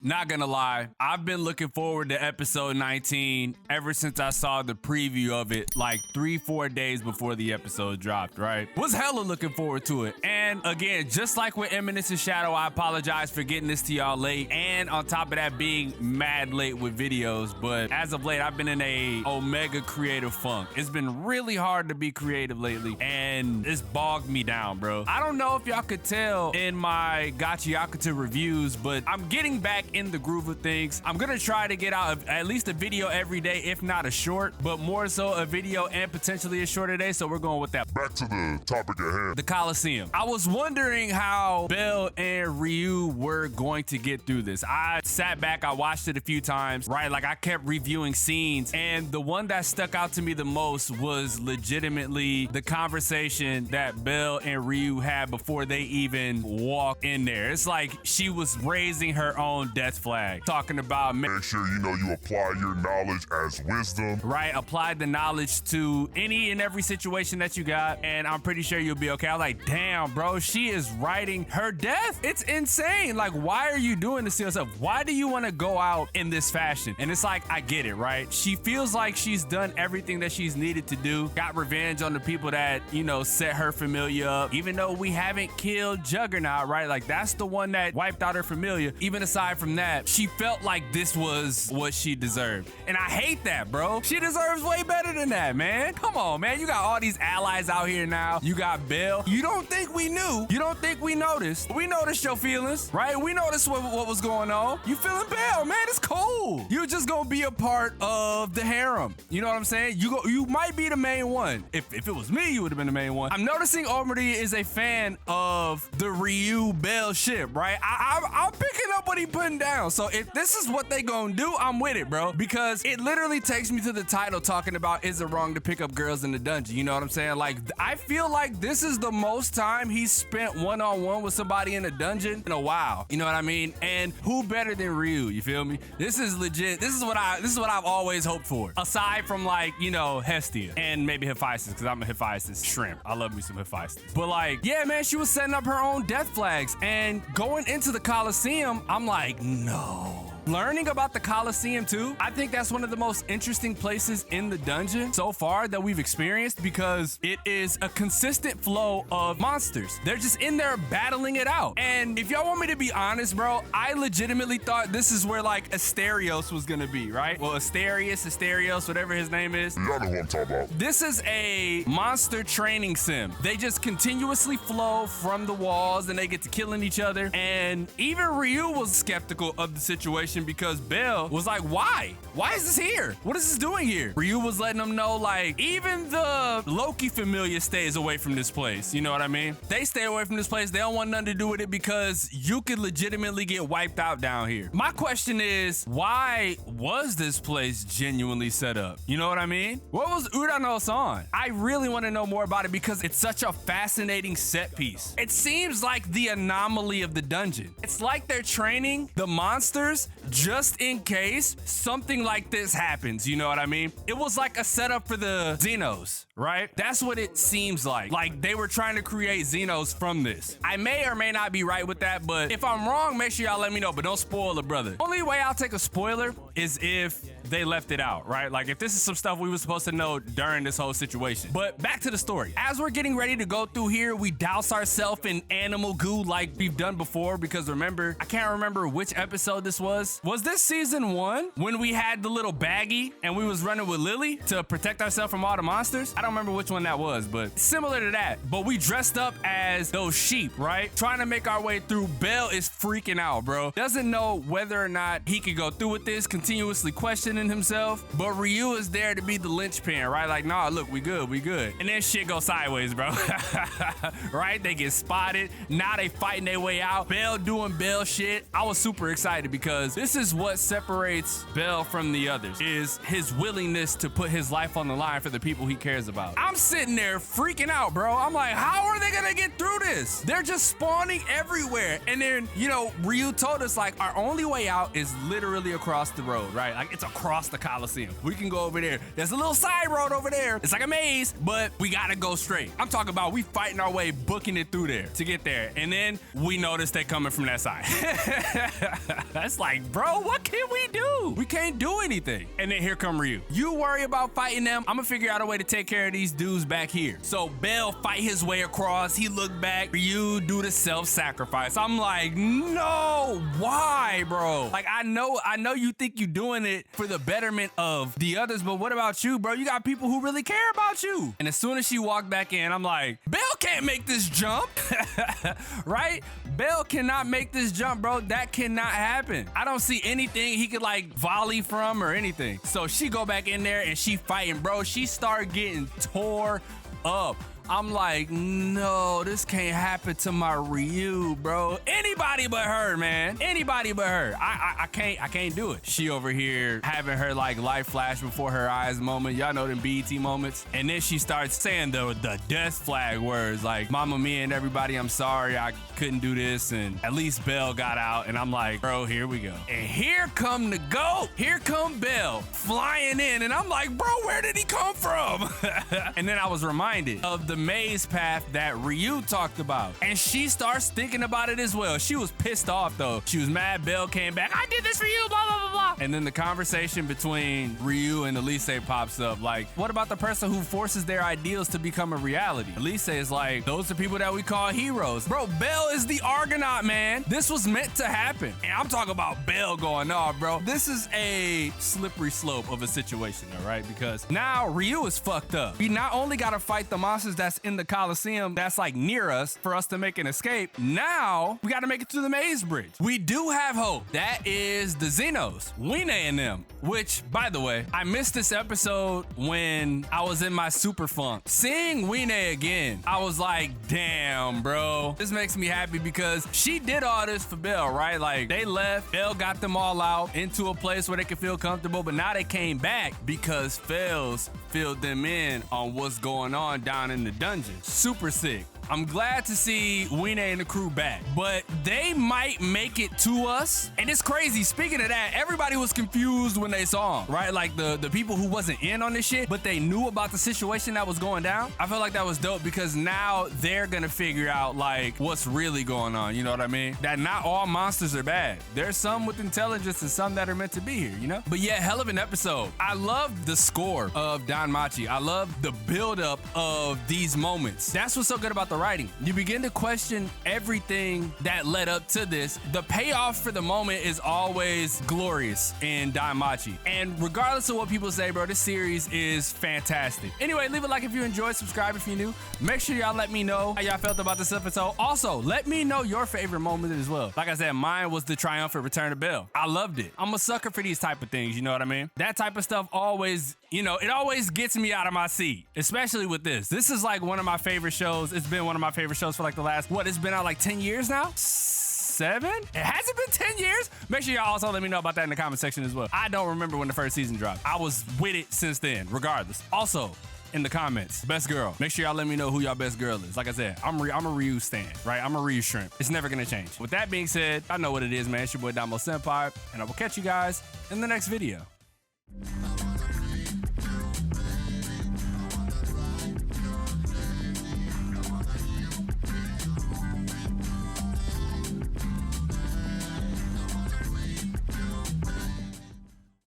Not gonna lie, I've been looking forward to episode 19 ever since I saw the preview of it like 3-4 days before the episode dropped, right? Was hella looking forward to it. And again, just like with Eminence and Shadow, I apologize for getting this to y'all late, and on top of that being mad late with videos. But as of late, I've been in a omega creative funk. It's been really hard to be creative lately, and it's bogged me down, bro. I don't know if y'all could tell in my Gacha Yakuza reviews, but I'm getting back in the groove of things. I'm gonna try to get out at least a video every day, if not a short, but more so a video and potentially a short a day. So we're going with that. Back to the topic at hand. The Coliseum. I was wondering how Belle and Ryu were going to get through this. I sat back, I watched it a few times, right? Like I kept reviewing scenes, and the one that stuck out to me the most was legitimately the conversation that Belle and Ryu had before they even walked in there. It's like she was raising her own death flag, talking about make sure you apply your knowledge as wisdom. Right, apply the knowledge to any and every situation that you got, and I'm pretty sure you'll be okay. I was like, damn, bro, she is writing her death. It's insane. Like, why are you doing this to yourself? Why do you want to go out in this fashion? And it's like, I get it, right? She feels like she's done everything that she's needed to do, got revenge on the people that, set her familia up, even though we haven't killed Juggernaut, right? Like, that's the one that wiped out her familia. Even aside from that, she felt like this was what she deserved. And I hate that, bro. She deserves way better than that, man. Come on, man. You got all these allies out here now. You got Belle. You don't think we knew. You don't think we noticed. We noticed your feelings, right? We noticed what was going on. You feeling Belle, man. It's cool. You're just gonna be a part of the harem. You know what I'm saying? You might be the main one. If it was me, you would have been the main one. I'm noticing Omri is a fan of the Ryu Belle ship, right? I'm picking up what he putting down. So if this is what they gonna do, I'm with it, bro. Because it literally takes me to the title talking about, is it wrong to pick up girls in the dungeon? You know what I'm saying? Like, I feel like this is the most time he's spent one-on-one with somebody in a dungeon in a while. You know what I mean? And who better than Ryu? You feel me? This is legit. This is what I've always hoped for. Aside from like, Hestia and maybe Hephaestus, because I'm a Hephaestus shrimp. I love me some Hephaestus. But like, yeah, man, she was setting up her own death flags, and going into the Coliseum, I'm like, no. Learning about the Coliseum too, I think that's one of the most interesting places in the dungeon so far that we've experienced, because it is a consistent flow of monsters. They're just in there battling it out. And if y'all want me to be honest, bro, I legitimately thought this is where like Asterios was gonna be, right? Well, Asterios, whatever his name is. Y'all know who I'm talking about. This is a monster training sim. They just continuously flow from the walls and they get to killing each other. And even Ryu was skeptical of the situation, because Belle was like, why? Why is this here? What is this doing here? Ryu was letting them know, like, even the Loki familia stays away from this place. You know what I mean? They stay away from this place. They don't want nothing to do with it because you could legitimately get wiped out down here. My question is, why was this place genuinely set up? You know what I mean? What was Urano-san? I really want to know more about it because it's such a fascinating set piece. It seems like the anomaly of the dungeon. It's like they're training the monsters just in case something like this happens, you know what I mean? It was like a setup for the Xenos, right? That's what it seems like. Like they were trying to create Xenos from this. I may or may not be right with that, but if I'm wrong, make sure y'all let me know, but don't spoil it, brother. Only way I'll take a spoiler is if they left it out, right? Like if this is some stuff we were supposed to know during this whole situation. But back to the story. As we're getting ready to go through here, we douse ourselves in animal goo like we've done before, because remember, I can't remember which episode this was. Was this season 1 when we had the little baggie and we was running with Lily to protect ourselves from all the monsters? I don't remember which one that was, but similar to that. But we dressed up as those sheep, right? Trying to make our way through. Belle is freaking out, bro. Doesn't know whether or not he could go through with this, continuously questioning himself. But Ryu is there to be the linchpin, right? Like, nah, look, we good. And then shit goes sideways, bro. Right? They get spotted. Now they fighting their way out. Belle doing Belle shit. I was super excited because this is what separates Belle from the others, is his willingness to put his life on the line for the people he cares about. I'm sitting there freaking out, bro. I'm like, how are they gonna get through this? They're just spawning everywhere. And then, Ryu told us, like, our only way out is literally across the road. road, right? Like it's across the Coliseum. We can go over there. There's a little side road over there. It's like a maze, but we gotta go straight. I'm talking about we fighting our way, booking it through there to get there. And then we notice they coming from that side. That's like, bro, what can we do? We can't do anything. And then here come Ryu. You worry about fighting them. I'm gonna figure out a way to take care of these dudes back here. So Bell fight his way across. He look back. Ryu do the self-sacrifice. I'm like, no, why, bro? Like, I know you think you doing it for the betterment of the others, but what about you, bro? You got people who really care about you. And as soon as she walked back in, I'm like, Bell can't make this jump, right? Bell cannot make this jump, bro. That cannot happen. I don't see anything he could like volley from or anything. So she go back in there and she fighting, bro. She start getting tore up. I'm like, no, this can't happen to my Ryu, bro. Anybody but her, man. Anybody but her. I can't do it. She over here having her like life flash before her eyes moment. Y'all know them BET moments. And then she starts saying the death flag words like, Mama Mia and everybody, I'm sorry, I couldn't do this. And at least Bell got out. And I'm like, bro, here we go. And here come the GOAT. Here come Bell flying in. And I'm like, bro, where did he come from? And then I was reminded of the maze path that Ryu talked about, and she starts thinking about it as well. She was pissed off though. She was mad Bell came back. I did this for you, blah, blah, blah, blah. And then the conversation between Ryu and Elise pops up. Like, what about the person who forces their ideals to become a reality? Elise is like, those are people that we call heroes. Bro, Bell is the Argonaut, man. This was meant to happen. And I'm talking about Bell going off, bro. This is a slippery slope of a situation, all right? Because now Ryu is fucked up. We not only got to fight the monsters that's in the Coliseum that's like near us for us to make an escape. Now we got to make it to the maze bridge. We do have hope. That is the Xenos, Wine and them, which by the way, I missed this episode when I was in my super funk. Seeing Wine again, I was like, damn, bro, this makes me happy because she did all this for Bell, right? Like they left, Bell got them all out into a place where they could feel comfortable, but now they came back because Fells filled them in on what's going on down in the dungeon. Super sick. I'm glad to see Wine and the crew back, but they might make it to us. And it's crazy. Speaking of that, everybody was confused when they saw him, right? Like the people who wasn't in on this shit, but they knew about the situation that was going down. I felt like that was dope because now they're gonna figure out like what's really going on. You know what I mean? That not all monsters are bad. There's some with intelligence and some that are meant to be here, you know? But yeah, hell of an episode. I love the score of DanMachi. I love the buildup of these moments. That's what's so good about the writing. You begin to question everything that led up to this. The payoff for the moment is always glorious in DanMachi. And regardless of what people say, bro, this series is fantastic. Anyway, leave a like if you enjoyed, subscribe if you're new. Make sure y'all let me know how y'all felt about this episode. Also, let me know your favorite moment as well. Like I said, mine was the triumphant return of Bell. I loved it. I'm a sucker for these type of things, you know what I mean? That type of stuff always, you know, it always gets me out of my seat, especially with this. This is like one of my favorite shows. It's been one of my favorite shows for like the last, what, it's been out like 10 years now? 7? It hasn't been 10 years? Make sure y'all also let me know about that in the comment section as well. I don't remember when the first season dropped. I was with it since then, regardless. Also, in the comments, best girl. Make sure y'all let me know who y'all best girl is. Like I said, I'm a Ryu stan, right? I'm a Ryu shrimp. It's never gonna change. With that being said, I know what it is, man. It's your boy DanMachi, and I will catch you guys in the next video.